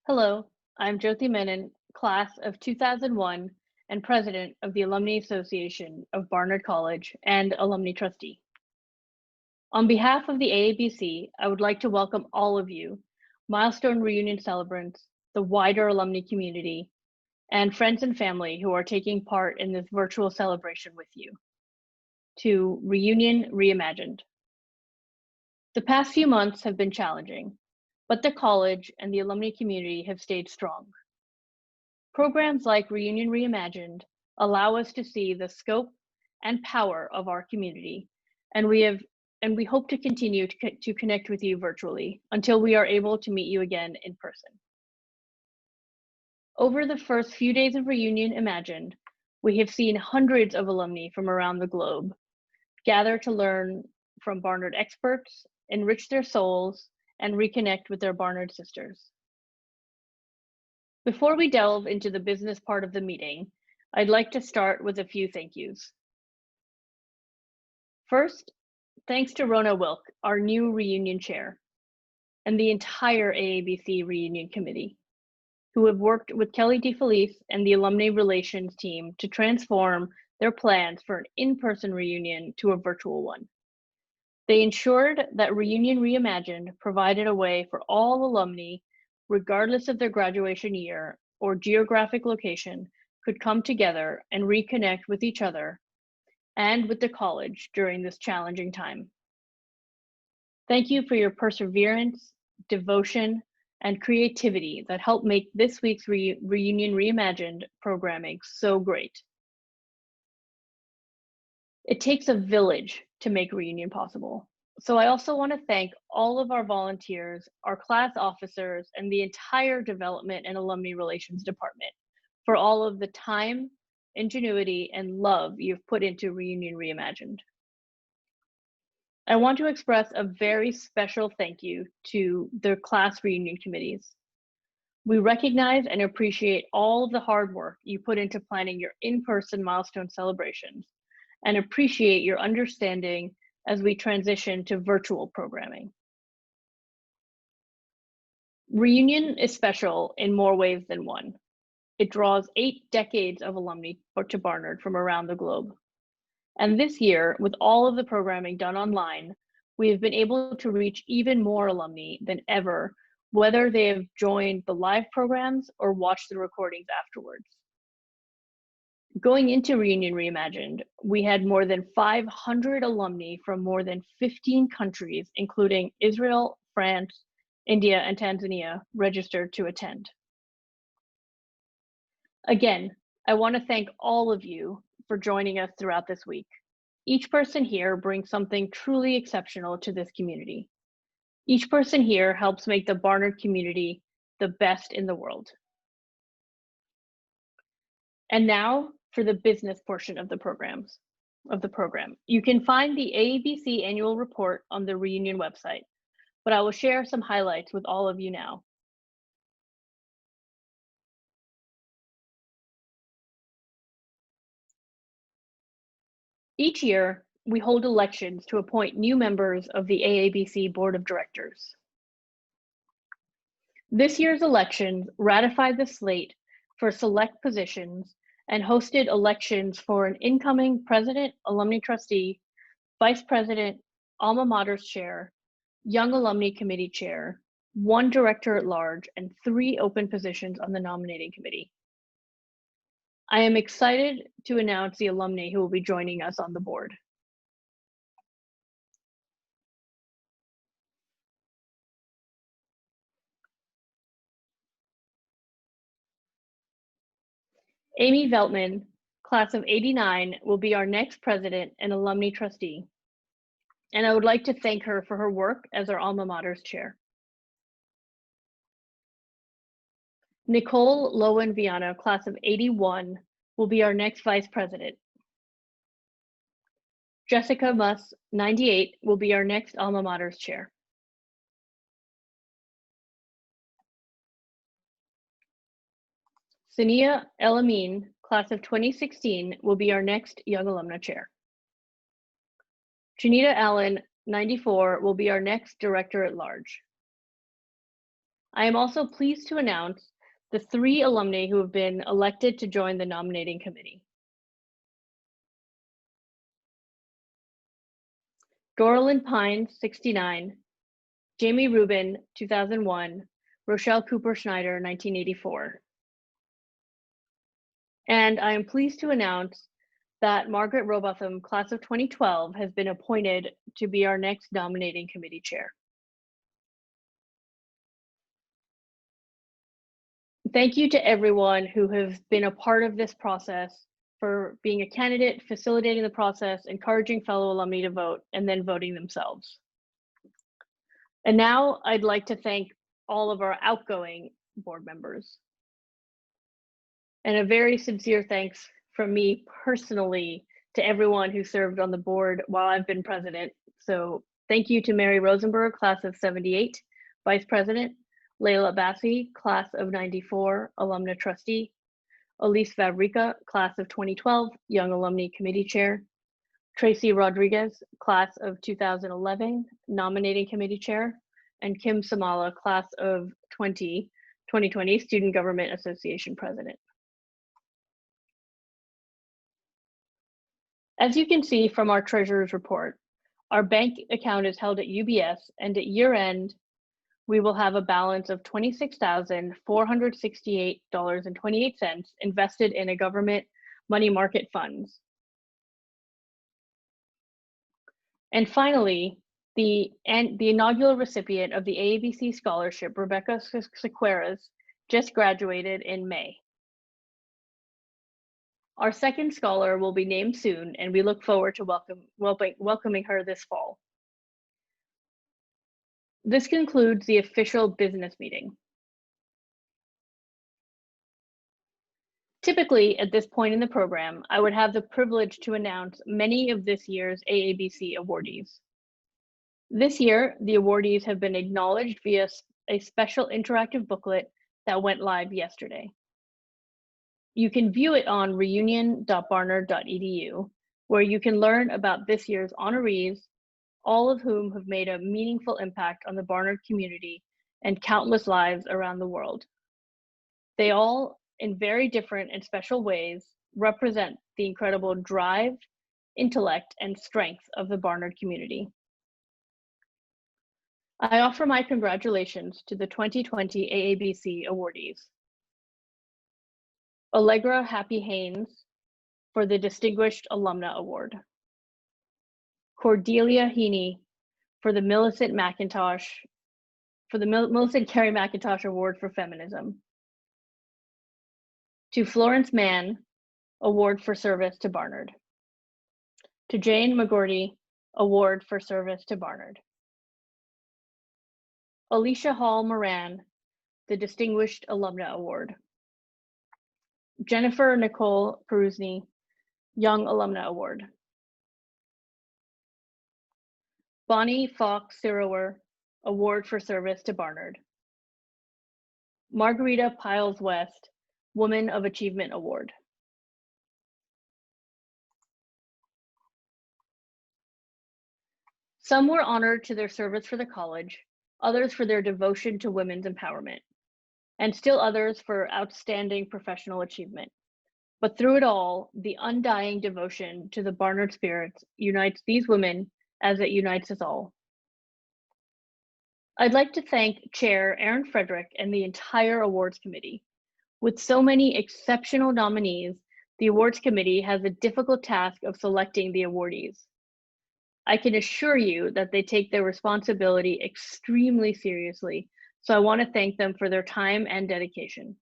Hello, I'm Jyoti Menon, class of 2001 and president of the Alumni Association of Barnard College and alumni trustee. On behalf of the AABC, I would like to welcome all of you, milestone reunion celebrants, the wider alumni community, and friends and family who are taking part in this virtual celebration with you, to Reunion Reimagined. The past few months have been challenging, but the college and the alumni community have stayed strong. Programs like Reunion Reimagined allow us to see the scope and power of our community, and we hope to continue to connect with you virtually until we are able to meet you again in person. Over the first few days of Reunion Imagined, we have seen hundreds of alumni from around the globe gather to learn from Barnard experts, enrich their souls, and reconnect with their Barnard sisters. Before we delve into the business part of the meeting, I'd like to start with a few thank yous. First, thanks to Rona Wilk, our new reunion chair, and the entire AABC reunion committee, who have worked with Kelly DeFelice and the alumni relations team to transform their plans for an in-person reunion to a virtual one. They ensured that Reunion Reimagined provided a way for all alumni, regardless of their graduation year or geographic location, could come together and reconnect with each other and with the college during this challenging time. Thank you for your perseverance, devotion, and creativity that helped make this week's Reunion Reimagined programming so great. It takes a village to make Reunion possible. So I also want to thank all of our volunteers, our class officers, and the entire development and alumni relations department for all of the time, ingenuity, and love you've put into Reunion Reimagined. I want to express a very special thank you to the class reunion committees. We recognize and appreciate all of the hard work you put into planning your in-person milestone celebrations and appreciate your understanding as we transition to virtual programming. Reunion is special in more ways than one. It draws 8 decades of alumni to Barnard from around the globe. And this year, with all of the programming done online, we have been able to reach even more alumni than ever, whether they have joined the live programs or watched the recordings afterwards. Going into Reunion Reimagined, we had more than 500 alumni from more than 15 countries, including Israel, France, India, and Tanzania, registered to attend. Again, I want to thank all of you for joining us throughout this week. Each person here brings something truly exceptional to this community. Each person here helps make the Barnard community the best in the world. And now for the business portion of the program. You can find the AABC annual report on the reunion website, but I will share some highlights with all of you now. Each year, we hold elections to appoint new members of the AABC Board of Directors. This year's elections ratified the slate for select positions and hosted elections for an incoming president, alumni trustee, vice president, alma mater's chair, young alumni committee chair, 1 director at large, and 3 open positions on the nominating committee. I am excited to announce the alumni who will be joining us on the board. Amy Veltman, class of '89, will be our next president and alumni trustee. And I would like to thank her for her work as our alma mater's chair. Nicole Lowen Viano, class of '81, will be our next vice president. Jessica Muss, 98, will be our next alma mater's chair. Sania El Amin, class of 2016, will be our next young alumna chair. Janita Allen, 94, will be our next director at large. I am also pleased to announce the 3 alumni who have been elected to join the nominating committee. Doralyn Pines, 69, Jamie Rubin, 2001, Rochelle Cooper Schneider, 1984. And I am pleased to announce that Margaret Robotham, class of 2012, has been appointed to be our next nominating committee chair. Thank you to everyone who has been a part of this process, for being a candidate, facilitating the process, encouraging fellow alumni to vote, and then voting themselves. And now I'd like to thank all of our outgoing board members. And a very sincere thanks from me personally to everyone who served on the board while I've been president. So thank you to Mary Rosenberg, class of 78, vice president, Layla Bassi, class of 94, alumna trustee, Elise Fabrica, class of 2012, young alumni committee chair, Tracy Rodriguez, class of 2011, nominating committee chair, and Kim Samala, class of 2020, Student Government Association president. As you can see from our treasurer's report, our bank account is held at UBS, and at year end, we will have a balance of $26,468.28 invested in a government money market funds. And finally, the inaugural recipient of the AABC scholarship, Rebecca Sequeras, just graduated in May. Our second scholar will be named soon, and we look forward to welcoming her this fall. This concludes the official business meeting. Typically, at this point in the program, I would have the privilege to announce many of this year's AABC awardees. This year, the awardees have been acknowledged via a special interactive booklet that went live yesterday. You can view it on reunion.barnard.edu, where you can learn about this year's honorees, all of whom have made a meaningful impact on the Barnard community and countless lives around the world. They all, in very different and special ways, represent the incredible drive, intellect, and strength of the Barnard community. I offer my congratulations to the 2020 AABC awardees. Allegra Happy Haynes for the Distinguished Alumna Award. Cordelia Heaney for the Millicent Carey McIntosh Award for Feminism. To Florence Mann, Award for Service to Barnard. To Jane McGordy, Award for Service to Barnard. Alicia Hall Moran, the Distinguished Alumna Award. Jennifer Nicole Peruzny, Young Alumna Award. Bonnie Fox Sirower, Award for Service to Barnard. Margarita Piles West, Woman of Achievement Award. Some were honored to their service for the college, others for their devotion to women's empowerment, and still others for outstanding professional achievement. But through it all, the undying devotion to the Barnard spirit unites these women as it unites us all. I'd like to thank Chair Aaron Frederick and the entire awards committee. With so many exceptional nominees, the awards committee has a difficult task of selecting the awardees. I can assure you that they take their responsibility extremely seriously, so I want to thank them for their time and dedication.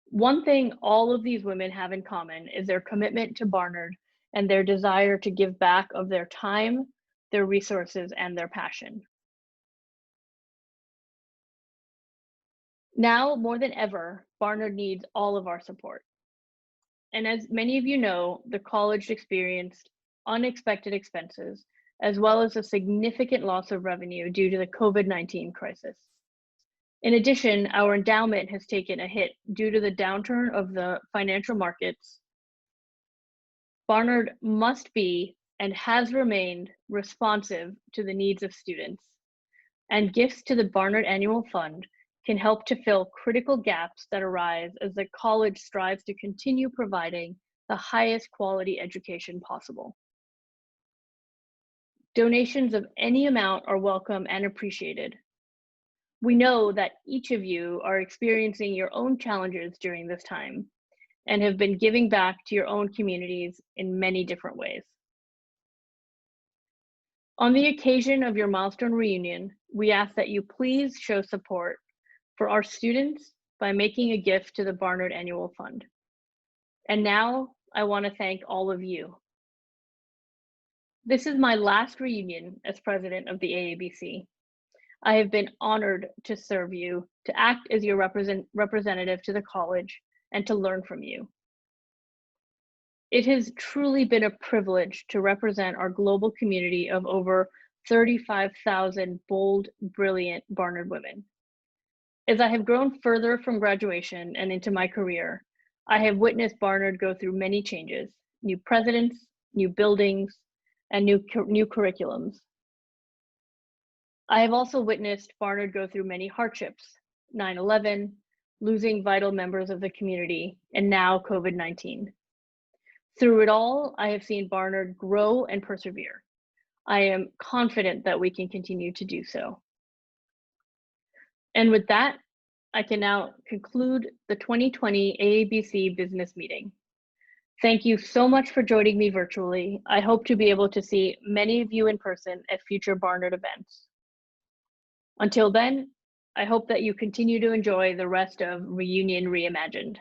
One thing all of these women have in common is their commitment to Barnard and their desire to give back of their time, their resources, and their passion. Now, more than ever, Barnard needs all of our support. And as many of you know, the college experienced unexpected expenses, as well as a significant loss of revenue due to the COVID-19 crisis. In addition, our endowment has taken a hit due to the downturn of the financial markets. Barnard must be and has remained responsive to the needs of students. and gifts to the Barnard Annual Fund can help to fill critical gaps that arise as the college strives to continue providing the highest quality education possible. Donations of any amount are welcome and appreciated. We know that each of you are experiencing your own challenges during this time and have been giving back to your own communities in many different ways. On the occasion of your milestone reunion, we ask that you please show support for our students by making a gift to the Barnard Annual Fund. And now I want to thank all of you. This is my last reunion as president of the AABC. I have been honored to serve you, to act as your representative to the college, and to learn from you. It has truly been a privilege to represent our global community of over 35,000 bold, brilliant Barnard women. As I have grown further from graduation and into my career, I have witnessed Barnard go through many changes, new presidents, new buildings, and new curriculums. I have also witnessed Barnard go through many hardships, 9/11, losing vital members of the community, and now COVID-19. Through it all, I have seen Barnard grow and persevere. I am confident that we can continue to do so. And with that, I can now conclude the 2020 AABC Business Meeting. Thank you so much for joining me virtually. I hope to be able to see many of you in person at future Barnard events. Until then, I hope that you continue to enjoy the rest of Reunion Reimagined.